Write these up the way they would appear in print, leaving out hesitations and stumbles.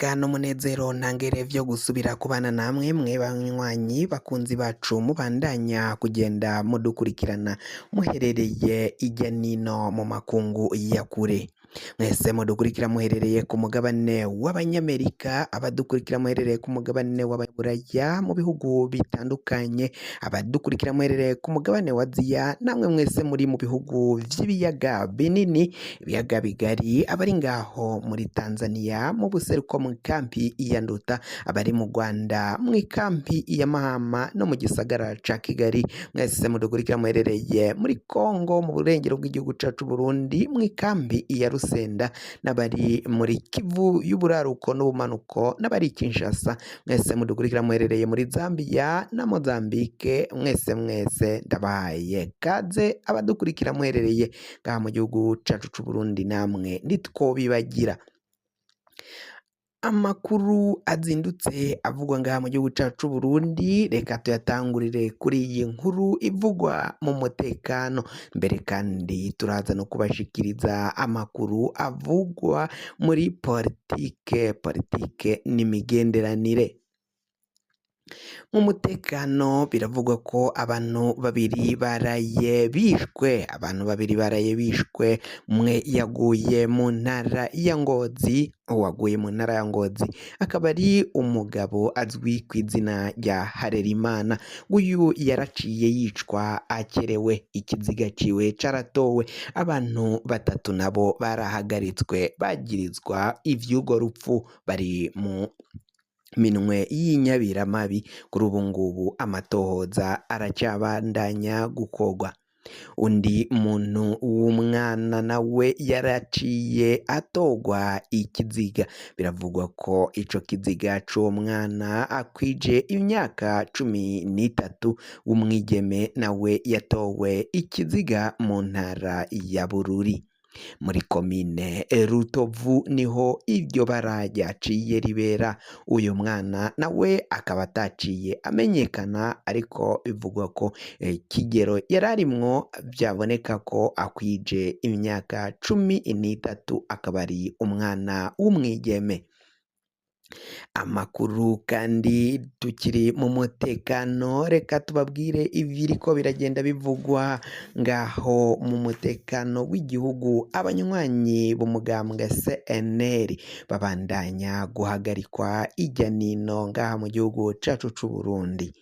umutekano munezero ntangere vyo gusubira kubana namwe mwe banywanyi bakunzi bacu mubandanya kugenda mudukurikirana muherereye irya nino mu makungu ya kure. Mwese mudukurikira muherereye ku mugabane w'abanyamerika, abadukurikira muherereye ku mugabane w'ababuraya mu bihugu bitandukanye, abadukurikira muherereye ku mugabane wa Aziya, namwe mwese muri mu bihugu vy'ibiyaga binini, ibiyaga bigari, abari ngaho muri Tanzania mu buseruko mu kampi ya Nduta, abari mu Rwanda mu kampi ya Mahama no mu gisagara ca Kigali, mwese mudukurikira muherereye muri Kongo mu burengero bw'igihugu cacu Burundi mu kampi ya Rusenda, n'abari muri Kivu y'uburaruko n'ubumanuko, n'abari Kinshasa, mwese mudukurikira muherereye muri Zambia na Mozambique, mwese ndabahaye kaze. Abadukurikira muherereye ngaha mu gihugu cacu c'u Burundi namwe ntitwobibagira. Amakuru azindutse avugwa ngaha mu gihugu cacu Burundi, reka tuyatangurire kuri iyi nkuru ivugwa mu mutekano, mbere kandi turaza no kubashikiriza amakuru avugwa muri politike n'imigenderanire. Mu mutekano biravugwa ko abantu babiri baraye bishwe, umwe yaguye mu ntara ya Ngozi, uwaguye mu ntara ya Ngozi akaba ari umugabo azwi ku izina rya Harerimana. Uyu yaraciye yicwa akerewe, ikiziga ciwe caratowe, abantu batatu nabo barahagaritswe bagirizwa ivy'urwo rupfu, bari mu minwe y'inyabiramabi. Kuri ubu ngubu amatohoza aracyabandanya gukorwa. Undi muntu w'umwana nawe yaraciye atogwa ikiziga, biravugwa ko ico kiziga c'uwo mwana akwije imyaka 13 w'umwigeme nawe yatowe ikiziga mu ntara ya Bururi muri komine Rutovu, niho iryo bara ryaciye ribera. Uyu mwana nawe akaba ataciye amenyekana, ariko bivugwa ko kigero yararimwo byaboneka ko akwije imyaka 13, akaba ari umwana w'umwigeme. Amakuru kandi tukiri mu mutekano, reka tubabwire ibiriko biragenda bivugwa ngaho mu mutekano w'igihugu. Abanywanyi b'umugambwe CNL babandanya guhagarikwa irya nino ngaha mu gihugu cacu c'u Burundi.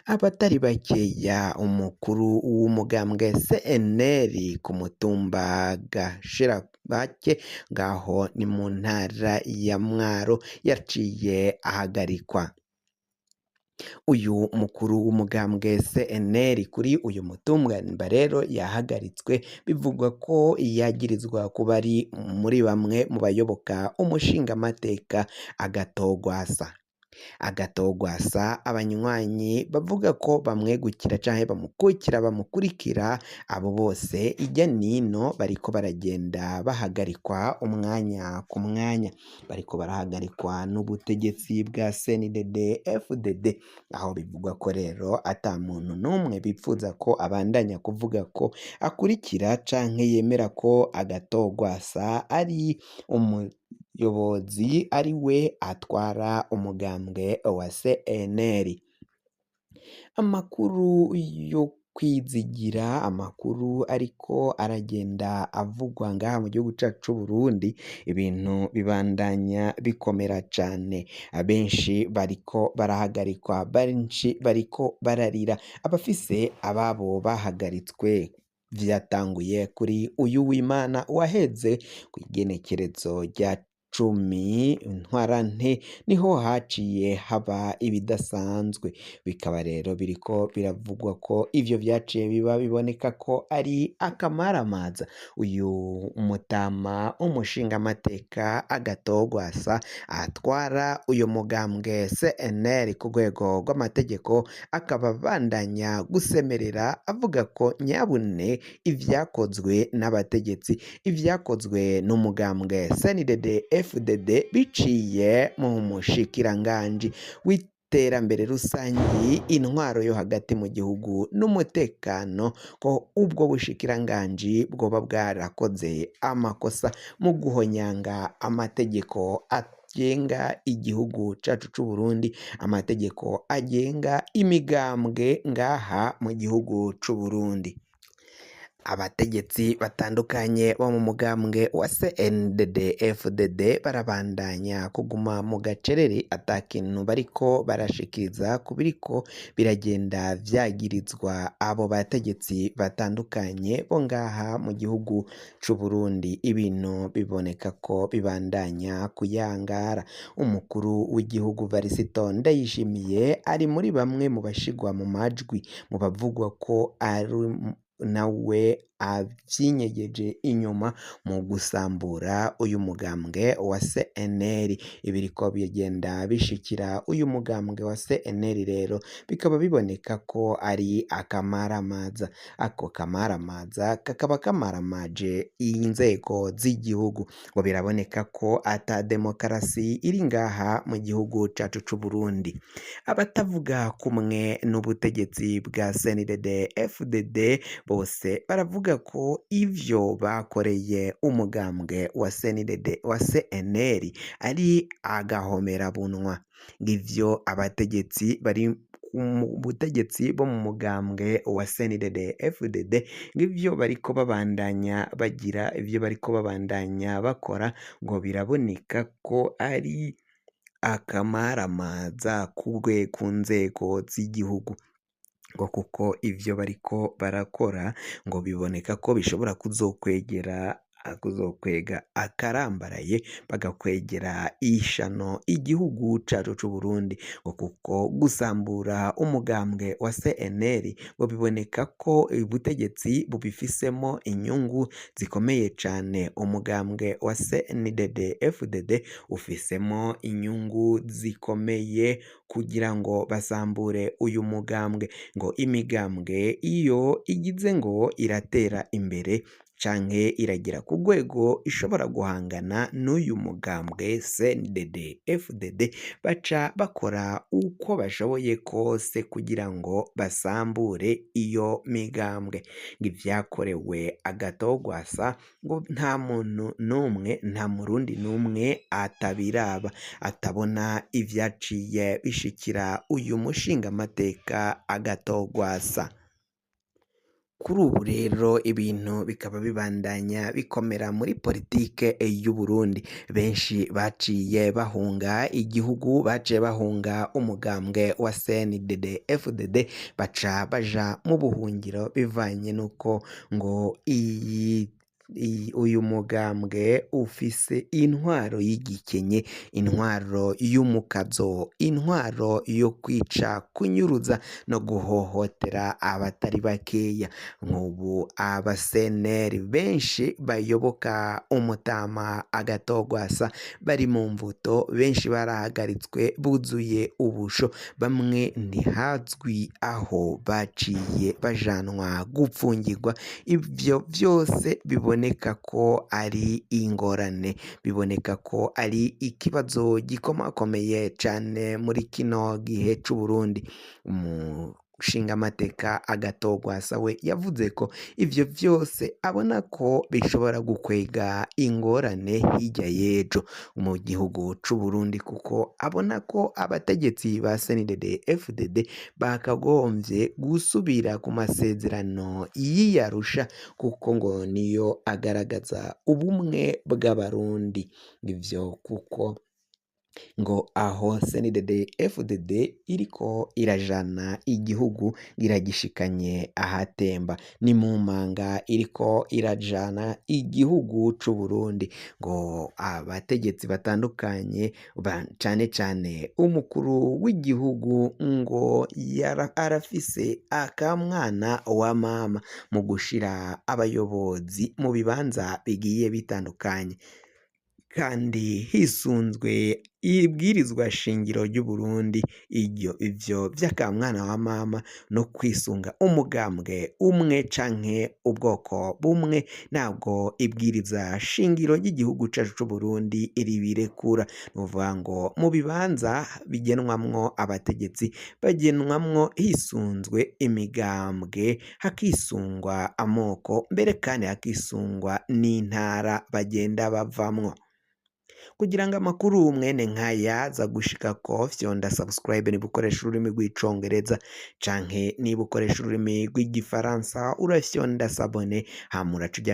Abatari bakeya, umukuru w'umugambwe CNL ku mutumba Gashirabake ngaho ni mu ntara ya Mwaro yaciye ahagarikwa. Uyu mukuru w'umugambwe CNL kuri uyu mutumba rero yahagaritswe, bivugwa ko yagirizwa kuba ari muri bamwe mu bayoboka umushingamateka Agatogwasa. Abanywanyi bavuga ko bamwegukira canke bamukurikira, abo bose irya nino bariko baragenda bahagarikwa umwanya ku mwanya, bariko barahagarikwa n'ubutegetsi bwa CNDD FDD, aho bivugwa ko rero ata muntu n'umwe bipfuza ko abandanya kuvuga ko akurikira canke yemera ko Agatogwasa ari umuyobozi, ari we atwara umugambwe wa CNL. Amakuru yo kwizigira, amakuru ariko aragenda avugwa ngaha mu gihugu cacu c'u Burundi, ibintu bibandanya bikomera cane. Abenshi bariko barahagarikwa, benshi bariko bararira. Abafise ababo bahagaritswe vyatanguye kuri uyu w'Imana waheze kw'igenekerezo rya 10 Ntwarante, niho haciye haba ibidasanzwe. Bikaba rero biriko biravugwa ko ivyo vyaciye biba biboneka ko ari akamaramaza. Uyu mutama umushingamateka Agatogwasa atwara uyu mugambwe CNL ku rwego rw'amategeko, akaba bandanya gusemerera avuga ko nyabune ivyakozwe n'abategetsi, ivyakozwe n'umugambwe CNDD FDD biciye mu mushikiranganji w'iterambere rusangi, intwaro yo hagati mu gihugu n'umutekano, ko ubwo bushikiranganji bwoba bwarakoze amakosa mu guhonyanga amategeko agenga igihugu cacu c'u Burundi, amategeko agenga imigambwe ngaha mu gihugu c'u Burundi. Abategetsi batandukanye bo mu mugambwe wa CNDD-FDD barabandanya kuguma mu gacerere ata kintu bariko barashikiriza ku biriko biragenda vyagirizwa abo bategetsi batandukanye bo ngaha mu gihugu c'u Burundi. Ibintu biboneka ko bibandanya kuyangara. Umukuru w'igihugu Varisito Ndayishimiye ari muri bamwe mu bashigwa mu majwi mu bavugwa ko ari nawe avyinyegeje inyuma mu gusambura uyu mugambwe wa CNL. Ibiriko bigenda bishikira uyu mugambwe wa CNL rero bikaba biboneka ko ari akamaramaza. Ako kamaramaza kakaba kamaramaje inzego z'igihugu, ngo biraboneka ko ata demokarasi iri ngaha mu gihugu cacu c'u Burundi. Abatavuga kumwe n'ubutegetsi bwa CNDD-FDD bose baravuga ko ivyo bakoreye umugambwe wa CNL ari agahomerabunwa. Ngivyo abategetsi bari mu butegetsi bo mu mugambwe wa CNDD-FDD ngivyo bariko babandanya bagira, ivyo bariko babandanya bakora, ngo biraboneka ko ari akamaramaza ku nzego z'igihugu, ngo kuko ivyo bariko barakora ngo biboneka ko bishobora kuzokwega akarambaraye, bagakwegera ishano igihugu cacu c'u Burundi, ngo kuko gusambura umugambwe wa CNL ngo biboneka ko ubutegetsi bubifisemo inyungu zikomeye cane. Umugambwe wa CNDD-FDD ufisemo inyungu zikomeye kugira ngo basambure uyu mugambwe. Ngo imigambwe iyo igize ngo iratera imbere canke iragira ku rwego ishobora guhangana n'uyu mugambwe CNDD-FDD, baca bakora uko bashoboye kose kugira ngo basambure iyo migambwe. Ngo ivyakorewe Agatogwasa ngo nta muntu n'umwe, nta murundi n'umwe atabiraba, atabona ivyaciye bishikira uyu mushingamateka Agatogwasa. Kuri ubu rero ibintu bikaba bibandanya bikomera muri politike y'u Burundi. Benshi baciye bahunga igihugu, baciye bahunga umugambwe wa CNDD-FDD baca baja mu buhungiro bivanye nuko ngo uyu mugambwe ufise intwaro y'igikenye, intwaro y'umukazo, intwaro yo kwica, kunyuruza no guhohotera abatari bakeya. Nk'ubu abaseneri benshi bayoboka umutama Agatogwasa bari mu mvuto, benshi barahagaritswe buzuye ubusho, bamwe ntihazwi aho baciye bajanwa gupfungirwa. Ivyo vyose biboneka ko ari ingorane, biboneka ko ari ikibazo gikomakomeye cane muri kino gihe c'u Burundi. Umushingamateka Agatogwasa we yavuze ko ivyo vyose abona ko bishobora gukwega ingorane hirya y'ejo mu gihugu c'u Burundi, kuko abona ko abategetsi ba CNDD-FDD bakagombye gusubira ku masezerano y'Arusha, kuko ngo niyo agaragaza ubumwe bw'abarundi. Ivyo kuko ngo aho CNDD-FDD iriko irajana igihugu iragishikanye ahatemba, ni mu manga iriko irajana igihugu c'u Burundi. Ngo abategetsi batandukanye cane cane umukuru w'igihugu ngo arafise akamwana wa mama mu gushira abayobozi mu bibanza bigiye bitandukanye, kandi hisunzwe ibwirizwa shingiro ry'u Burundi. Ivyo vy'akamwana wa mama no kwisunga umugambwe umwe canke ubwoko bumwe ntabwo ibwiriza shingiro ry'igihugu cacu c'u Burundi ribirekura. Nuvuga ngo mu bibanza bigenwamwo abategetsi bagenwamwo hisunzwe imigambwe, hakisungwa amoko, mbere kandi hakisungwa n'intara bagenda bavamwo. kugira ngo amakuru mwene nkaya aza gushikako fyonda subscribe niba ukoresha ururimi rw'icongereza canke niba ukoresha ururimi rw'igifaransa urafyonda sabone hama uraca uja